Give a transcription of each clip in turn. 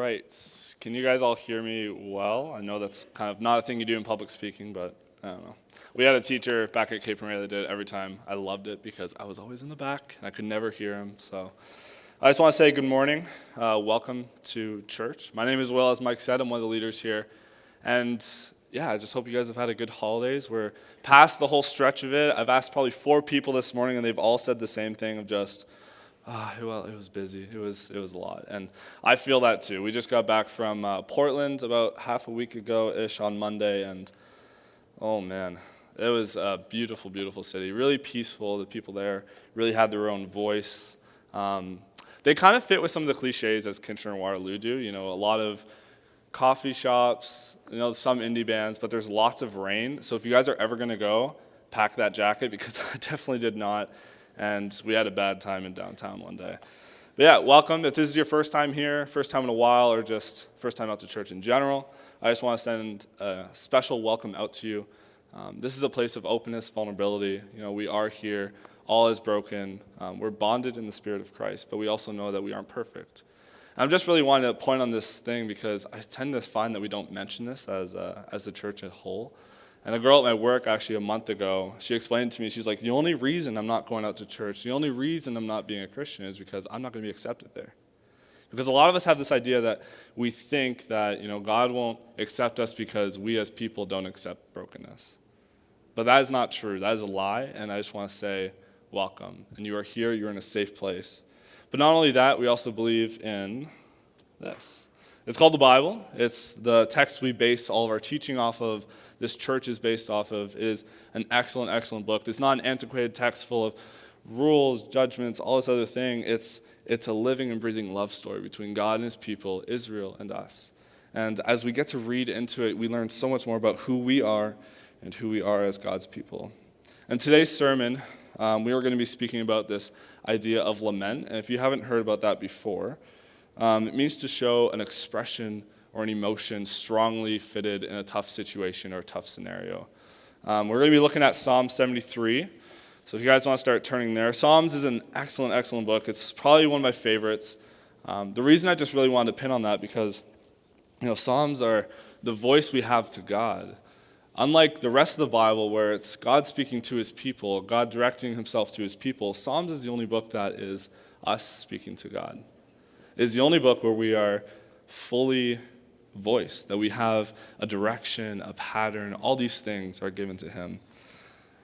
right. Can you guys all hear me well? I know that's kind of not a thing you do in public speaking, but I don't know. We had a teacher back at Cape Maria that did it every time. I loved it because I was always in the back and I could never hear him. So I just want to say good morning. Welcome to church. My name is Will, as Mike said. I'm one of the leaders here. And yeah, I just hope you guys have had a good holidays. We're past the whole stretch of it. I've asked probably 4 people this morning, and they've all said the same thing of just, well, it was busy. It was a lot. And I feel that too. We just got back from Portland about half a week ago-ish on Monday, and oh man, it was a beautiful, beautiful city. Really peaceful. The people there really had their own voice. They kind of fit with some of the cliches as Kitchener and Waterloo do. You know, a lot of coffee shops, some indie bands, but there's lots of rain. So if you guys are ever going to go, pack that jacket, because I definitely did not. And we had a bad time in downtown one day. But yeah, welcome. If this is your first time here, first time in a while, or just first time out to church in general, I just want to send a special welcome out to you. This is a place of openness, vulnerability. We are here. All is broken. We're bonded in the Spirit of Christ, but we also know that we aren't perfect. And I'm just really wanting to point on this thing because I tend to find that we don't mention this as the church as a whole. And a girl at my work actually a month ago, she explained to me, she's like, the only reason I'm not going out to church, the only reason I'm not being a Christian is because I'm not going to be accepted there. Because a lot of us have this idea that we think that, God won't accept us because we as people don't accept brokenness. But that is not true. That is a lie, and I just want to say welcome. And you are here, you're in a safe place. But not only that, we also believe in this. It's called the Bible. It's the text we base all of our teaching off of. This church is based off of. It is an excellent, excellent book. It's not an antiquated text full of rules, judgments, all this other thing. It's a living and breathing love story between God and his people, Israel and us. And as we get to read into it, we learn so much more about who we are and who we are as God's people. And today's sermon, we are going to be speaking about this idea of lament. And if you haven't heard about that before, it means to show an expression or an emotion strongly fitted in a tough situation or a tough scenario. We're going to be looking at Psalm 73. So if you guys want to start turning there. Psalms is an excellent, excellent book. It's probably one of my favorites. The reason I just really wanted to pin on that because, Psalms are the voice we have to God. Unlike the rest of the Bible where it's God speaking to his people, God directing himself to his people, Psalms is the only book that is us speaking to God. It is the only book where we are fully voiced, that we have a direction, a pattern, all these things are given to him.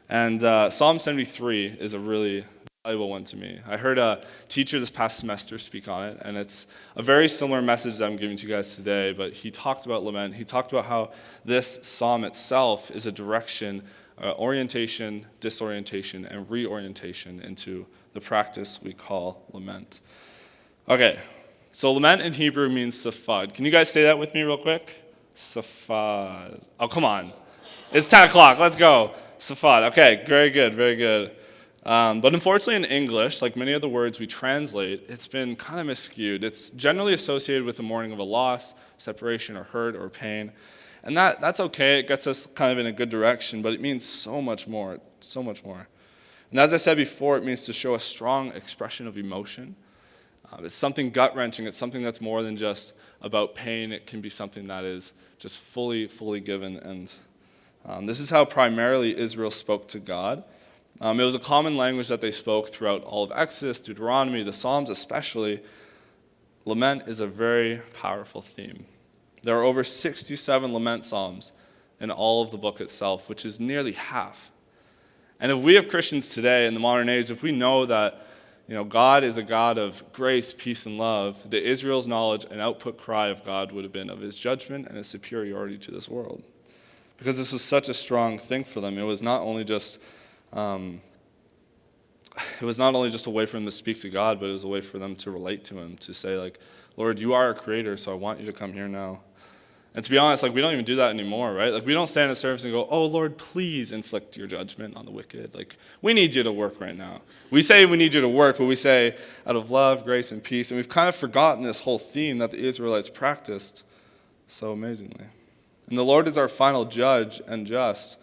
And Psalm 73 is a really valuable one to me. I heard a teacher this past semester speak on it, and it's a very similar message that I'm giving to you guys today, but he talked about lament. He talked about how this psalm itself is a direction, orientation, disorientation, and reorientation into the practice we call lament. Okay, so lament in Hebrew means safad. Can you guys say that with me real quick? Safad. Oh, come on. It's 10 o'clock. Let's go. Safad. Okay, very good, very good. But unfortunately in English, like many of the words we translate, it's been kind of miscued. It's generally associated with the mourning of a loss, separation, or hurt, or pain. And that's okay. It gets us kind of in a good direction, but it means so much more, so much more. And as I said before, it means to show a strong expression of emotion. It's something gut-wrenching. It's something that's more than just about pain. It can be something that is just fully, fully given. And this is how primarily Israel spoke to God. It was a common language that they spoke throughout all of Exodus, Deuteronomy, the Psalms especially. Lament is a very powerful theme. There are over 67 lament psalms in all of the book itself, which is nearly half. And if we have Christians today in the modern age, if we know that God is a God of grace, peace, and love, that Israel's knowledge and output cry of God would have been of his judgment and his superiority to this world. Because this was such a strong thing for them. It was not only just a way for them to speak to God, but it was a way for them to relate to him, to say, like, Lord, you are our creator, so I want you to come here now. And to be honest, we don't even do that anymore, right? We don't stand in service and go, oh, Lord, please inflict your judgment on the wicked. We need you to work right now. We say we need you to work, but we say out of love, grace, and peace. And we've kind of forgotten this whole theme that the Israelites practiced so amazingly. And the Lord is our final judge and just.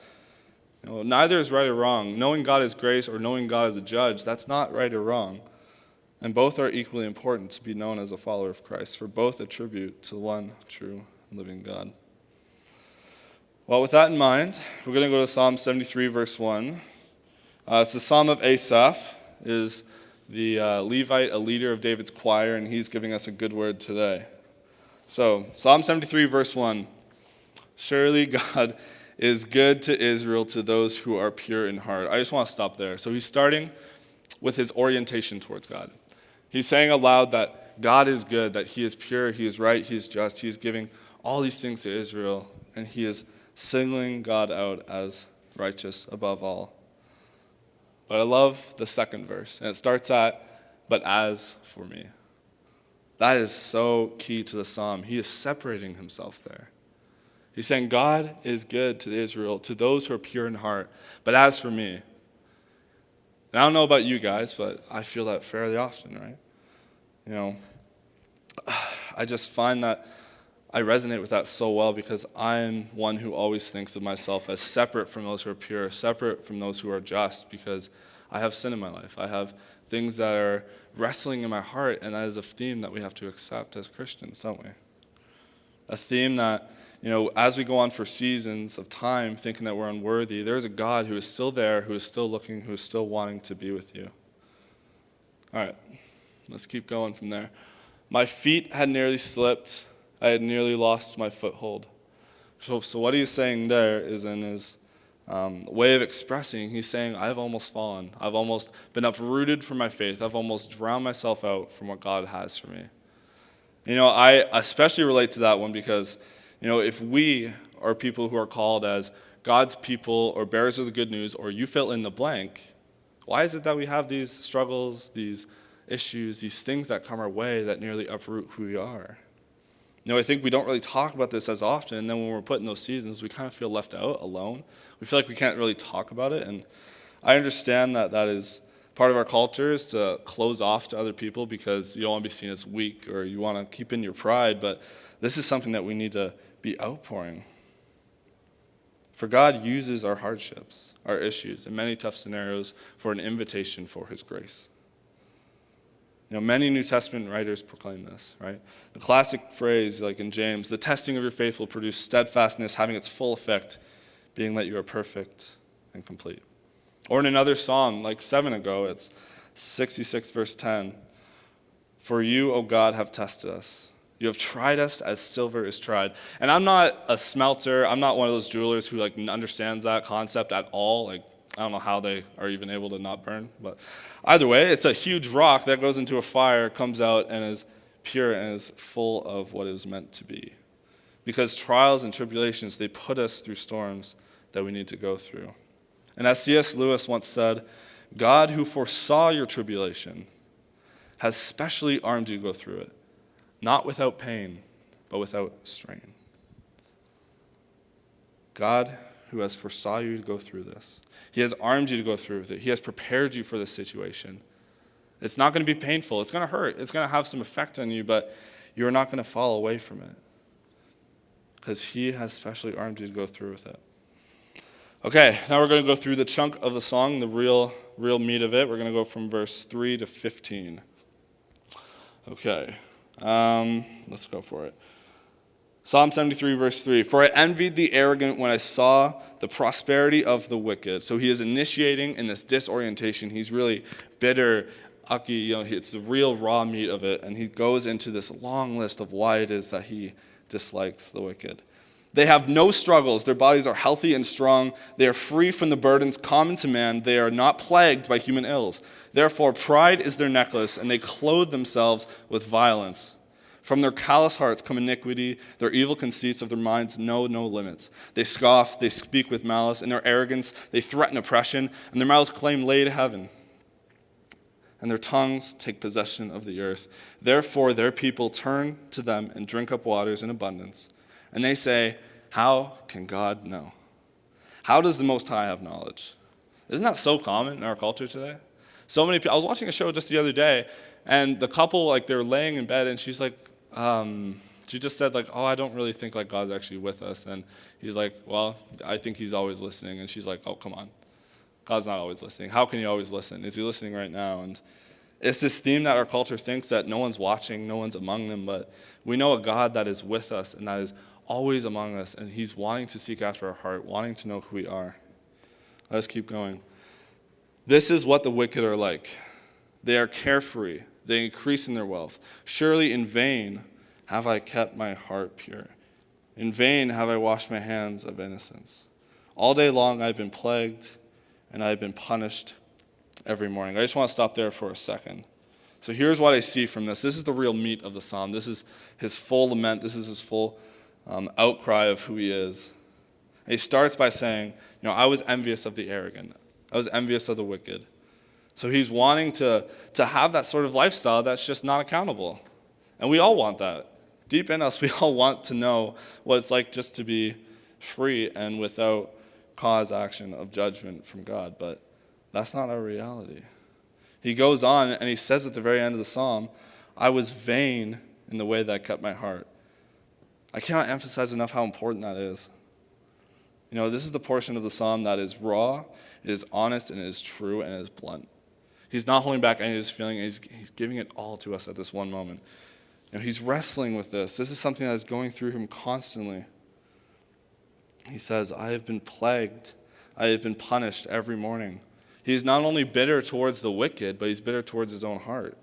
Neither is right or wrong. Knowing God is grace or knowing God as a judge, that's not right or wrong. And both are equally important to be known as a follower of Christ, for both attribute to one true and living God. Well, with that in mind, we're going to go to Psalm 73, verse 1. It's the Psalm of Asaph, is the Levite, a leader of David's choir, and he's giving us a good word today. So, Psalm 73, verse 1. Surely God is good to Israel, to those who are pure in heart. I just want to stop there. So he's starting with his orientation towards God. He's saying aloud that God is good, that he is pure, he is right, he is just. He is giving all these things to Israel, and he is singling God out as righteous above all. But I love the second verse, and it starts at, but as for me. That is so key to the psalm. He is separating himself there. He's saying God is good to Israel, to those who are pure in heart, but as for me. And I don't know about you guys, but I feel that fairly often, right? You know, I just find that I resonate with that so well because I'm one who always thinks of myself as separate from those who are pure, separate from those who are just, because I have sin in my life. I have things that are wrestling in my heart, and that is a theme that we have to accept as Christians, don't we? A theme that, you know, as we go on for seasons of time thinking that we're unworthy, there's a God who is still there, who is still looking, who is still wanting to be with you. All right, let's keep going from there. My feet had nearly slipped. I had nearly lost my foothold. So what he's saying there is in his way of expressing, he's saying, I've almost fallen. I've almost been uprooted from my faith. I've almost drowned myself out from what God has for me. You know, I especially relate to that one because, you know, if we are people who are called as God's people or bearers of the good news, or you fill in the blank, why is it that we have these struggles, these issues, these things that come our way that nearly uproot who we are? You know, I think we don't really talk about this as often, and then when we're put in those seasons, we kind of feel left out, alone. We feel like we can't really talk about it, and I understand that that is part of our culture, is to close off to other people because you don't want to be seen as weak or you want to keep in your pride, but this is something that we need to be outpouring. For God uses our hardships, our issues, and many tough scenarios for an invitation for his grace. You know, many New Testament writers proclaim this, right? The classic phrase, like in James, the testing of your faith will produce steadfastness, having its full effect, being that you are perfect and complete. Or in another psalm, like 7 ago, it's 66 verse 10. For you, O God, have tested us. You have tried us as silver is tried. And I'm not a smelter. I'm not one of those jewelers who like understands that concept at all. Like, I don't know how they are even able to not burn. But either way, it's a huge rock that goes into a fire, comes out, and is pure and is full of what it was meant to be. Because trials and tribulations, they put us through storms that we need to go through. And as C.S. Lewis once said, God who foresaw your tribulation has specially armed you to go through it, not without pain, but without strain. God who has foresaw you to go through this. He has armed you to go through with it. He has prepared you for this situation. It's not going to be painful. It's going to hurt. It's going to have some effect on you, but you're not going to fall away from it because he has specially armed you to go through with it. Okay, now we're going to go through the chunk of the song, the real meat of it. We're going to go from verse 3 to 15. Okay, let's go for it. Psalm 73, verse 3. For I envied the arrogant when I saw the prosperity of the wicked. So he is initiating in this disorientation. He's really bitter, ucky, it's the real raw meat of it. And he goes into this long list of why it is that he dislikes the wicked. They have no struggles. Their bodies are healthy and strong. They are free from the burdens common to man. They are not plagued by human ills. Therefore, pride is their necklace, and they clothe themselves with violence. From their callous hearts come iniquity. Their evil conceits of their minds know no limits. They scoff, they speak with malice. In their arrogance, they threaten oppression, and their mouths claim lay to heaven. And their tongues take possession of the earth. Therefore, their people turn to them and drink up waters in abundance. And they say, how can God know? How does the Most High have knowledge? Isn't that so common in our culture today? So many people. I was watching a show just the other day, and the couple, like, they're laying in bed, and she's like, she just said, like, oh, I don't really think, like, God's actually with us. And he's like, well, I think he's always listening. And she's like, oh, come on. God's not always listening. How can he always listen? Is he listening right now? And It's this theme that our culture thinks that no one's watching, no one's among them, but we know a God that is with us and that is always among us, and he's wanting to seek after our heart, wanting to know who we are. Let's keep going. This is what the wicked are like. They are carefree. They increase in their wealth. Surely in vain have I kept my heart pure. In vain have I washed my hands of innocence. All day long I have been plagued, and I have been punished every morning. I just want to stop there for a second. So here's what I see from this. This is the real meat of the psalm. This is his full lament. This is his full outcry of who he is. And he starts by saying, I was envious of the arrogant. I was envious of the wicked. So he's wanting to have that sort of lifestyle that's just not accountable. And we all want that. Deep in us, we all want to know what it's like just to be free and without cause action of judgment from God. But that's not our reality. He goes on and he says at the very end of the psalm, I was vain in the way that I kept my heart. I cannot emphasize enough how important that is. This is the portion of the psalm that is raw, it is honest, and it is true, and it is blunt. He's not holding back any of his feeling, and he's giving it all to us at this one moment. He's wrestling with this. This is something that is going through him constantly. He says, I have been plagued. I have been punished every morning. He's not only bitter towards the wicked, but he's bitter towards his own heart.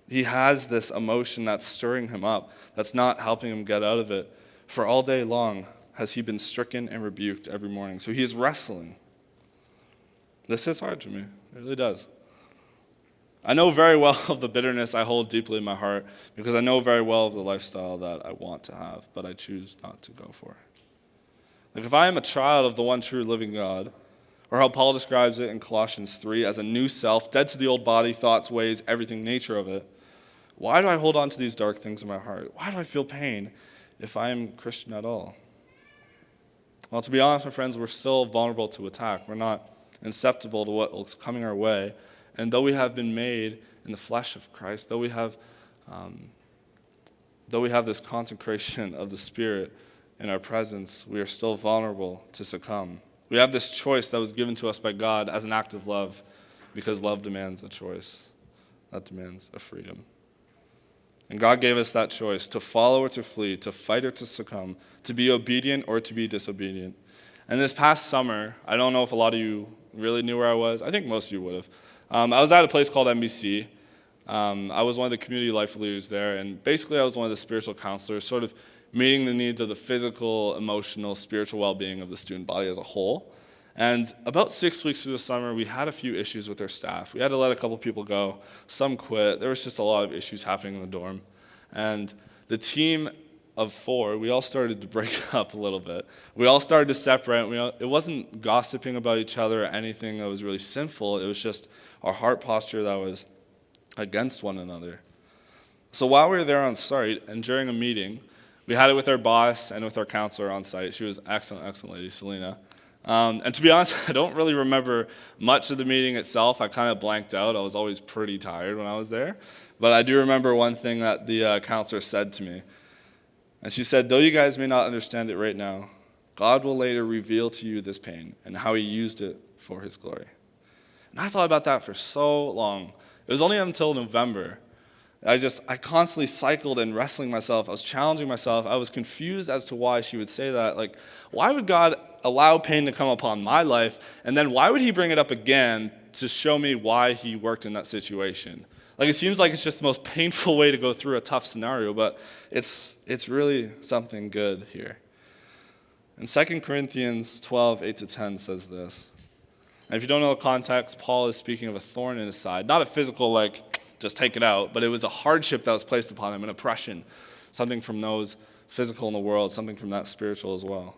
He has this emotion that's stirring him up, that's not helping him get out of it. For all day long has he been stricken and rebuked every morning. So he is wrestling. This hits hard to me. It really does. I know very well of the bitterness I hold deeply in my heart because I know very well of the lifestyle that I want to have, but I choose not to go for. Like if I am a child of the one true living God, or how Paul describes it in Colossians 3 as a new self, dead to the old body, thoughts, ways, everything, nature of it, why do I hold on to these dark things in my heart? Why do I feel pain if I am Christian at all? Well, to be honest, my friends, we're still vulnerable to attack. We're not insusceptible to what's coming our way. And though we have been made in the flesh of Christ, though we have this consecration of the Spirit in our presence, we are still vulnerable to succumb. We have this choice that was given to us by God as an act of love, because love demands a choice. That demands a freedom. And God gave us that choice to follow or to flee, to fight or to succumb, to be obedient or to be disobedient. And this past summer, I don't know if a lot of you really knew where I was. I think most of you would have. I was at a place called NBC. I was one of the community life leaders there, and basically I was one of the spiritual counselors, sort of meeting the needs of the physical, emotional, spiritual well-being of the student body as a whole. And about 6 weeks through the summer, we had a few issues with our staff. We had to let a couple people go. Some quit. There was just a lot of issues happening in the dorm. And the team of 4, we all started to break up a little bit. We all started to separate. It wasn't gossiping about each other or anything that was really sinful. It was just our heart posture that was against one another. So while we were there on site and during a meeting, we had it with our boss and with our counselor on site. She was an excellent lady, Selena. And to be honest, I don't really remember much of the meeting itself. I kind of blanked out. I was always pretty tired when I was there. But I do remember one thing that the counselor said to me. And she said, though you guys may not understand it right now, God will later reveal to you this pain and how he used it for his glory. And I thought about that for so long. It was only until November. I constantly cycled and wrestling myself. I was challenging myself. I was confused as to why she would say that. Like, why would God allow pain to come upon my life? And then why would he bring it up again to show me why he worked in that situation? Like, it seems like it's just the most painful way to go through a tough scenario, but it's really something good here. In 2 Corinthians 12, 8-10 says this. And if you don't know the context, Paul is speaking of a thorn in his side. Not a physical, just take it out, but it was a hardship that was placed upon him, an oppression, something from those physical in the world, something from that spiritual as well.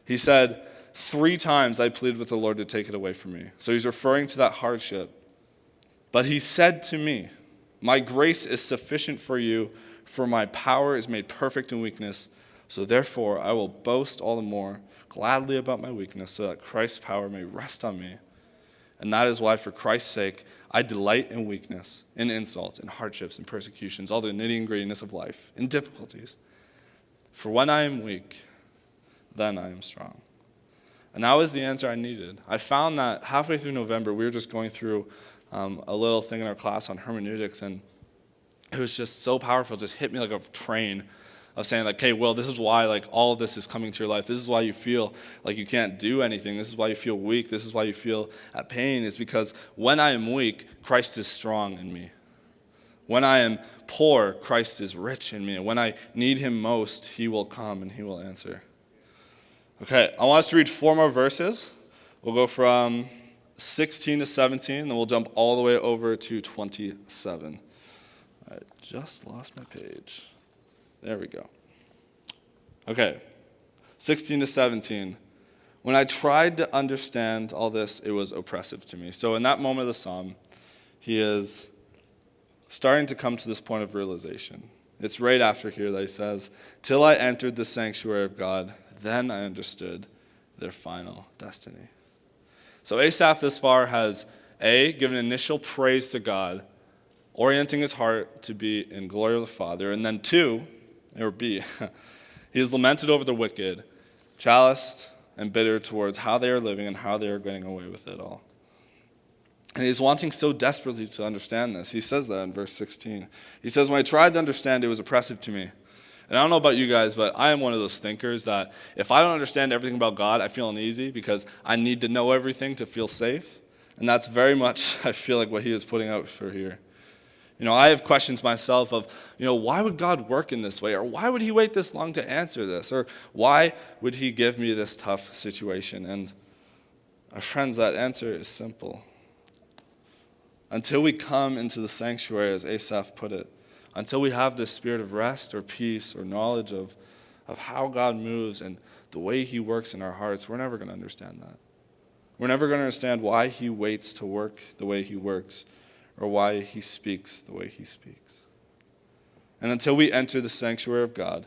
He said, 3 times I pleaded with the Lord to take it away from me. So he's referring to that hardship. But he said to me, my grace is sufficient for you, for my power is made perfect in weakness. So therefore I will boast all the more gladly about my weakness, so that Christ's power may rest on me. And that is why, for Christ's sake, I delight in weakness, in insults, in hardships, in persecutions, all the nitty and grittiness of life, in difficulties. For when I am weak, then I am strong. And that was the answer I needed. I found that halfway through November, we were just going through a little thing in our class on hermeneutics, and it was just so powerful. It just hit me like a train of saying, like, hey, Will, this is why, like, all of this is coming to your life. This is why you feel like you can't do anything. This is why you feel weak. This is why you feel at pain, is because when I am weak, Christ is strong in me. When I am poor, Christ is rich in me. And when I need him most, he will come and he will answer. Okay, I want us to read 4 more verses. We'll go from 16 to 17, then we'll jump all the way over to 27. I just lost my page. There we go. Okay, 16 to 17. When I tried to understand all this, it was oppressive to me. So in that moment of the psalm, he is starting to come to this point of realization. It's right after here that he says, "Till I entered the sanctuary of God, then I understood their final destiny." So Asaph this far has, A, given initial praise to God, orienting his heart to be in glory of the Father, and then 2, or B, he has lamented over the wicked, chaliced and bitter towards how they are living and how they are getting away with it all. And he's wanting so desperately to understand this. He says that in verse 16. He says, "When I tried to understand, it was oppressive to me." And I don't know about you guys, but I am one of those thinkers that if I don't understand everything about God, I feel uneasy because I need to know everything to feel safe. And that's very much, I feel like, what he is putting out for here. I have questions myself of, why would God work in this way? Or why would he wait this long to answer this? Or why would he give me this tough situation? And our friends, that answer is simple. Until we come into the sanctuary, as Asaph put it, until we have this spirit of rest or peace or knowledge of how God moves and the way he works in our hearts, we're never going to understand that. We're never going to understand why he waits to work the way he works, or why he speaks the way he speaks. And until we enter the sanctuary of God,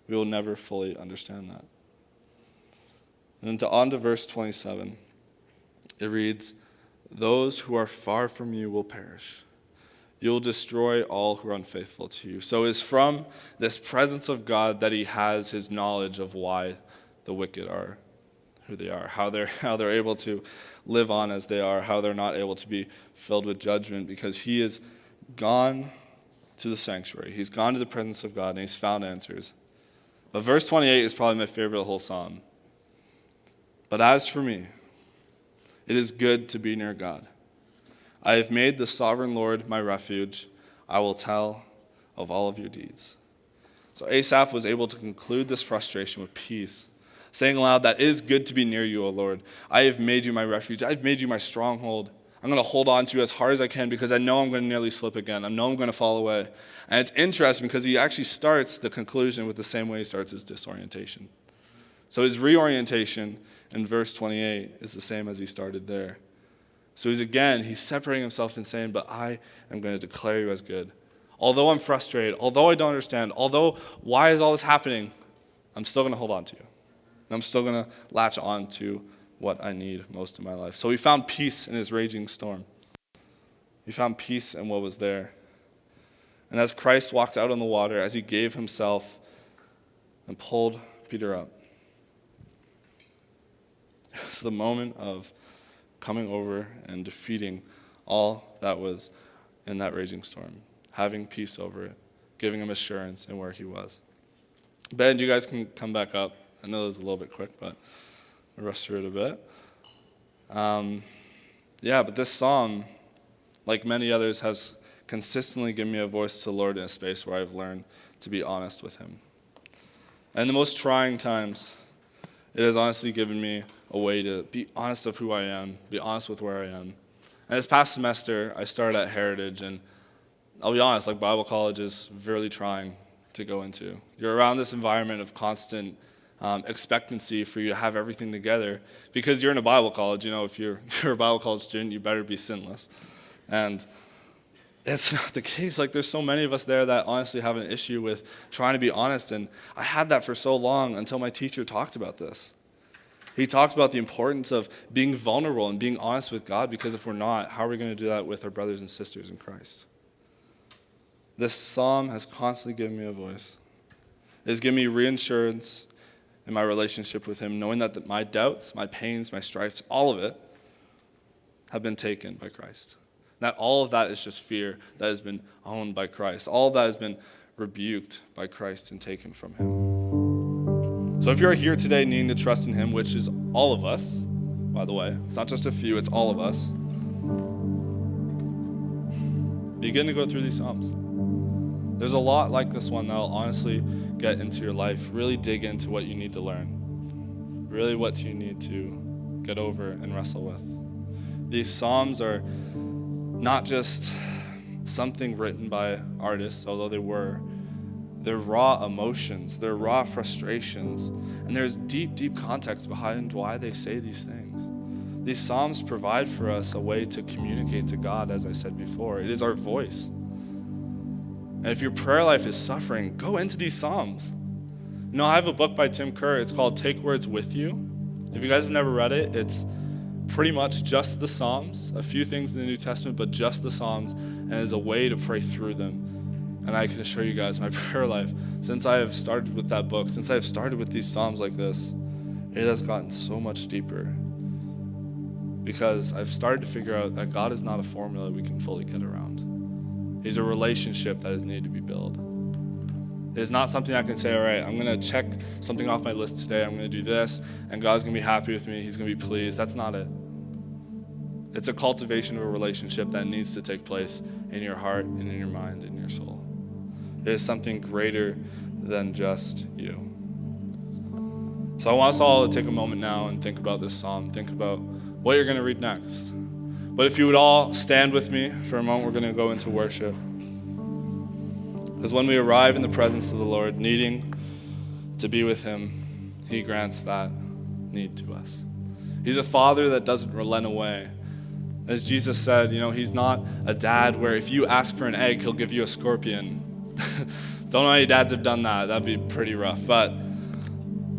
we will never fully understand that. And on to verse 27, it reads, "Those who are far from you will perish. You will destroy all who are unfaithful to you." So it's from this presence of God that he has his knowledge of why the wicked are who they are, how they're able to live on as they are, how they're not able to be filled with judgment, because he has gone to the sanctuary. He's gone to the presence of God, and he's found answers. But verse 28 is probably my favorite of the whole psalm. "But as for me, it is good to be near God. I have made the sovereign Lord my refuge. I will tell of all of your deeds." So Asaph was able to conclude this frustration with peace, saying aloud that it is good to be near you, O Lord. I have made you my refuge. I've made you my stronghold. I'm going to hold on to you as hard as I can because I know I'm going to nearly slip again. I know I'm going to fall away. And it's interesting because he actually starts the conclusion with the same way he starts his disorientation. So his reorientation in verse 28 is the same as he started there. So he's separating himself and saying, but I am going to declare you as good. Although I'm frustrated, although I don't understand, although why is all this happening, I'm still going to hold on to you. And I'm still going to latch on to what I need most in my life. So he found peace in his raging storm. He found peace in what was there. And as Christ walked out on the water, as he gave himself and pulled Peter up, it was the moment of coming over and defeating all that was in that raging storm, having peace over it, giving him assurance in where he was. Ben, you guys can come back up. I know this is a little bit quick, but I'll rush through it a bit. But this psalm, like many others, has consistently given me a voice to the Lord in a space where I've learned to be honest with him. And in the most trying times, it has honestly given me a way to be honest of who I am, be honest with where I am. And this past semester, I started at Heritage, and I'll be honest, like Bible college is really trying to go into. You're around this environment of constant expectancy for you to have everything together, because you're in a Bible college. If you're a Bible college student, you better be sinless. And it's not the case. Like, there's so many of us there that honestly have an issue with trying to be honest, and I had that for so long until my teacher talked about this. He talked about the importance of being vulnerable and being honest with God, because if we're not, how are we going to do that with our brothers and sisters in Christ? This psalm has constantly given me a voice. It has given me reassurance in my relationship with him, knowing that my doubts, my pains, my strifes, all of it have been taken by Christ. That all of that is just fear that has been owned by Christ. All of that has been rebuked by Christ and taken from him. So if you're here today needing to trust in him, which is all of us, by the way, it's not just a few, it's all of us, begin to go through these Psalms. There's a lot like this one that will honestly get into your life. Really dig into what you need to learn. Really what you need to get over and wrestle with. These Psalms are not just something written by artists, although they're raw emotions, they're raw frustrations, and there's deep, deep context behind why they say these things. These Psalms provide for us a way to communicate to God, as I said before. It is our voice. And if your prayer life is suffering, go into these Psalms. You know, I have a book by Tim Kerr. It's called Take Words With You. If you guys have never read it, it's pretty much just the Psalms, a few things in the New Testament, but just the Psalms, and is a way to pray through them. And I can assure you guys, my prayer life, since I have started with that book, since I have started with these Psalms like this, it has gotten so much deeper. Because I've started to figure out that God is not a formula we can fully get around. He's a relationship that is needed to be built. It is not something I can say, all right, I'm going to check something off my list today. I'm going to do this, and God's going to be happy with me. He's going to be pleased. That's not it. It's a cultivation of a relationship that needs to take place in your heart and in your mind and in your soul. It is something greater than just you. So I want us all to take a moment now and think about this psalm. Think about what you're going to read next. But if you would all stand with me for a moment, we're going to go into worship. Because when we arrive in the presence of the Lord, needing to be with him, he grants that need to us. He's a father that doesn't relent away. As Jesus said, you know, he's not a dad where if you ask for an egg, he'll give you a scorpion. Don't know any dads have done that. That'd be pretty rough. But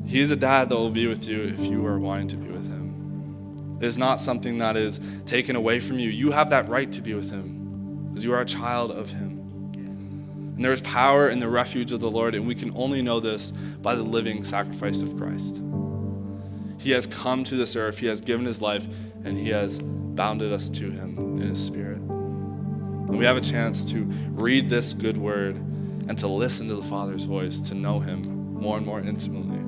he's a dad that will be with you if you are wanting to be with him. It is not something that is taken away from you. You have that right to be with him because you are a child of him. And there is power in the refuge of the Lord, and we can only know this by the living sacrifice of Christ. He has come to this earth, he has given his life, and he has bounded us to him in his spirit. And we have a chance to read this good word and to listen to the Father's voice, to know him more and more intimately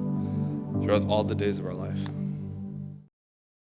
throughout all the days of our life.